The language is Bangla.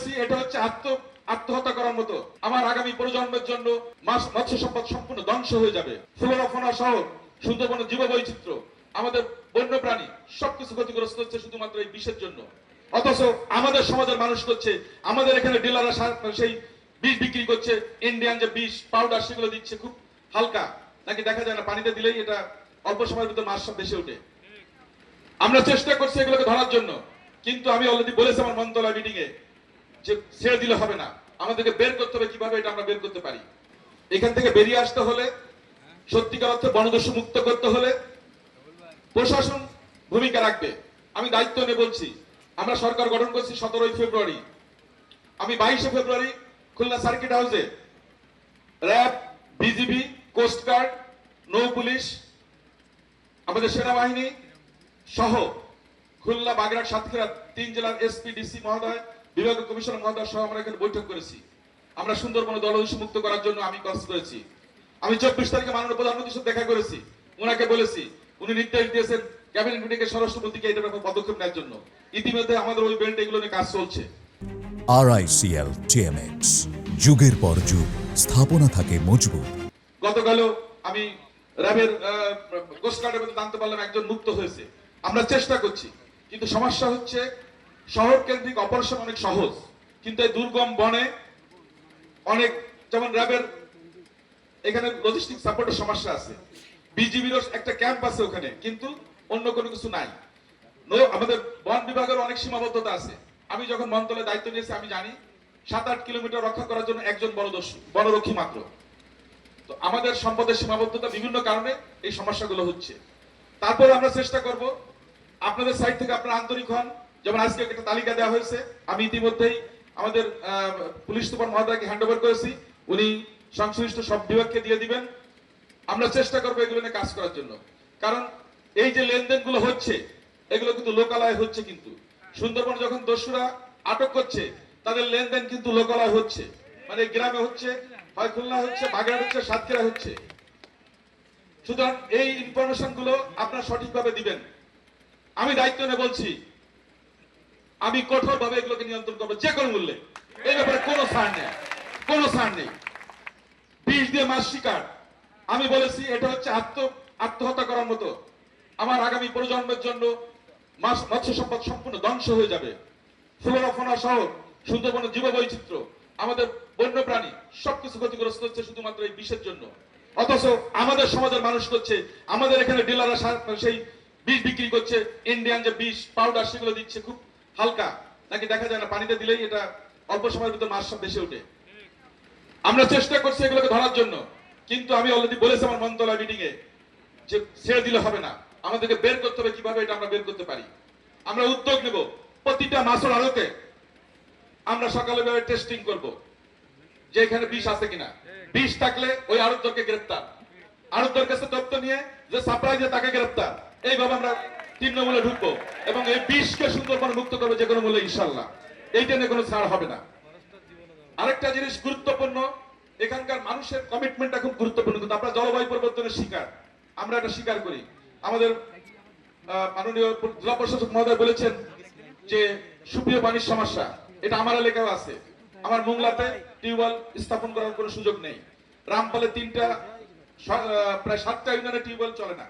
বলেছি এটা হচ্ছে আত্মহত্যা করার মতো। আমার আগামী প্রজন্মের জন্য মৎস্য সম্পদ সম্পূর্ণ ধ্বংস হয়ে যাবে। ফ্লোরা ফোনা সহ সুন্দরবনের জীববৈচিত্র্য, আমাদের বন্যপ্রাণী সবকিছু ক্ষতিগ্রস্ত হচ্ছে শুধুমাত্র এই বিষের জন্য। অথচ আমাদের সমাজের মানুষ করছে, আমাদের এখানে ডিলাররা সেই বিষ বিক্রি করছে, ইন্ডিয়ান যে বিষ পাউডার সেগুলো দিচ্ছে খুব হালকা, নাকি দেখা যায় না পানিতে দিলেই এটা অল্প সময়ের ভিতর মাছ সব বেশি ওঠে। আমরা চেষ্টা করছি এগুলোকে ধরার জন্য, কিন্তু আমি অলরেডি বলেছি আমার মন্ত্রণালয় মিটিং এ যে ছেড়ে দিলে হবে না, আমাদেরকে বের করতে হবে। কিভাবে এটা আমরা বের করতে পারি? এখান থেকে বেরিয়ে আসতে হলে, সত্যিকার অর্থে বনদস্যু মুক্ত করতে হলে প্রশাসন ভূমিকা রাখবে। আমি দায়িত্ব নিয়ে বলছি, আমরা সরকার গঠন করছি 17 ফেব্রুয়ারি। আমি 22 ফেব্রুয়ারি খুলনা সার্কিট হাউসে র্যাব, বিজিবি, কোস্টগার্ড, নৌ পুলিশ, আমাদের সেনাবাহিনী সহ খুলনা, বাগেরহাট, সাতক্ষীরা 3 জেলার এসপি, ডিসি মহোদয়, বিভাগীয় কমিশনার মহোদয় সহ আমরা এখানে বৈঠক করেছি। আমরা সুন্দরবন দলদস্যু মুক্ত করার জন্য আমি কাজ করেছি। আমি 24 তারিখে মাননীয় প্রধানমন্ত্রীর সাথে দেখা করেছি, ওনাকে বলেছি, উনি নির্দেশ দিয়েছেন ক্যাবিনেট মিটিংয়ে স্বরাষ্ট্রমন্ত্রীকে এটা ব্যাপারে পদক্ষেপ নেওয়ার জন্য। ইতিমধ্যে আমাদের ওই বেল্ট এগুলো নিয়ে কাজ চলছে। RICL TMX, যুগের পর যুগ স্থাপনা থাকে মজবুত। গতকালও আমি র্যাবের কোস্টগার্ডের মধ্যে জানতে পারলাম একজন মুক্ত হয়েছে। আমরা চেষ্টা করছি, কিন্তু সমস্যা হচ্ছে শহর কেন্দ্রিক অপারেশন অনেক সহজ, কিন্তু এই দুর্গম বনে অনেক, যেমন র্যাবের এখানে লজিস্টিক সাপোর্টের সমস্যা আছে, বিজিবির একটা ক্যাম্প আছে ওখানে, কিন্তু অন্য কোনো কিছু নাই। আমাদের বন বিভাগের অনেক সীমাবদ্ধতা আছে। আমি যখন মন্ত্রণালয়ের দায়িত্ব নিয়েছি আমি জানি 7-8 কিলোমিটার রক্ষা করার জন্য একজন বনরক্ষী মাত্র। তো আমাদের সম্পদের সীমাবদ্ধতা বিভিন্ন কারণে এই সমস্যাগুলো হচ্ছে। তারপর আমরা চেষ্টা করব আপনাদের সাইড থেকে আপনারা আন্তরিক হন। যেমন আজকে একটা তালিকা দেওয়া হয়েছে, আমি ইতিমধ্যেই আমাদের পুলিশ সুপার মহোদয়কে হ্যান্ড ওভার করেছি, উনি সংশ্লিষ্ট সব বিভাগকে দিয়ে দিবেন। আমরা চেষ্টা করবো এগুলো নিয়ে কাজ করার জন্য, কারণ এই যে লেনদেনগুলো হচ্ছে এগুলো কিন্তু লোকালয় হচ্ছে। কিন্তু সুন্দরবন যখন দস্যুরা আটক করছে তাদের লেনদেন কিন্তু লোকালয় হচ্ছে, মানে গ্রামে হচ্ছে, হয় খুলনা হচ্ছে, বাগেরহাট হচ্ছে, সাতক্ষীরা হচ্ছে। সুতরাং এই ইনফরমেশন গুলো আপনারা সঠিকভাবে দিবেন। আমি দায়িত্ব নিয়ে বলছি, আমি কঠোরভাবে এগুলোকে নিয়ন্ত্রণ করবো যে কোনো মূল্যে। এই ব্যাপারে কোনো ছাড় নেই, কোনো ছাড় নেই। বিষ দিয়ে মাছ শিকার, আমি বলেছি এটা হচ্ছে আত্মহত্যা করার মতো। আমার আগামী প্রজন্মের জন্য মৎস্য সম্পদ সম্পূর্ণ ধ্বংস হয়ে যাবে। ফ্লোরা ফোনা সহ সুন্দরবনের জীববৈচিত্র্য, আমাদের বন্যপ্রাণী সবকিছু ক্ষতিগ্রস্ত হচ্ছে শুধুমাত্র এই বিষের জন্য। অথচ আমাদের সমাজের মানুষ করছে, আমাদের এখানে ডিলাররা সেই বিষ বিক্রি করছে, ইন্ডিয়ান যে বিষ পাউডার সেগুলো দিচ্ছে খুব হালকা, নাকি দেখা যায় না পানিতে দিলেই এটা অল্প সময়ের ভিতর মাছ সব বেশি ওঠে। আমরা চেষ্টা করছি এগুলোকে ধরার জন্য, কিন্তু আমি অলরেডি বলেছি আমার মন্ত্রণালয় মিটিং এ যে ছেড়ে দিলে হবে না, আমাদেরকে বের করতে হবে। কিভাবে এটা আমরা বের করতে পারি? আমরা উদ্যোগ নেব, প্রতিটা মাছের আড়তে আমরা সকালে টেস্টিং করব যে এখানে বিষ আছে কিনা। বিষ থাকলে ওই আড়তদারকে গ্রেফতার, আড়তদার কাছে তথ্য নিয়ে যে সাপ্লাই দিয়ে তাকে গ্রেফতার। এইভাবে আমরা তৃণমূলে ঢুকবো এবং এই বিষকে সুন্দরবনে মুক্ত করবো যে কোনো মূল্যে, ইনশাল্লাহ। এইটা নিয়ে কোনো ছাড় হবে না। আরেকটা জিনিস গুরুত্বপূর্ণ, এখানকার মানুষের কমিটমেন্টটা খুব গুরুত্বপূর্ণ। কিন্তু আমরা জলবায়ু পরিবর্তনের শিকার, আমরা এটা স্বীকার করি। আমাদের মাননীয় জেলা প্রশাসক মহোদয় বলেছেন যে সুপ্রিয় পানির সমস্যা, এটা আমার এলাকায় আছে। আমার মোংলাতে টিউবওয়েল স্থাপন করার কোনো সুযোগ নেই। রামপালে প্রায় 7টা ইউনিয়নে টিউবওয়েল চলে না।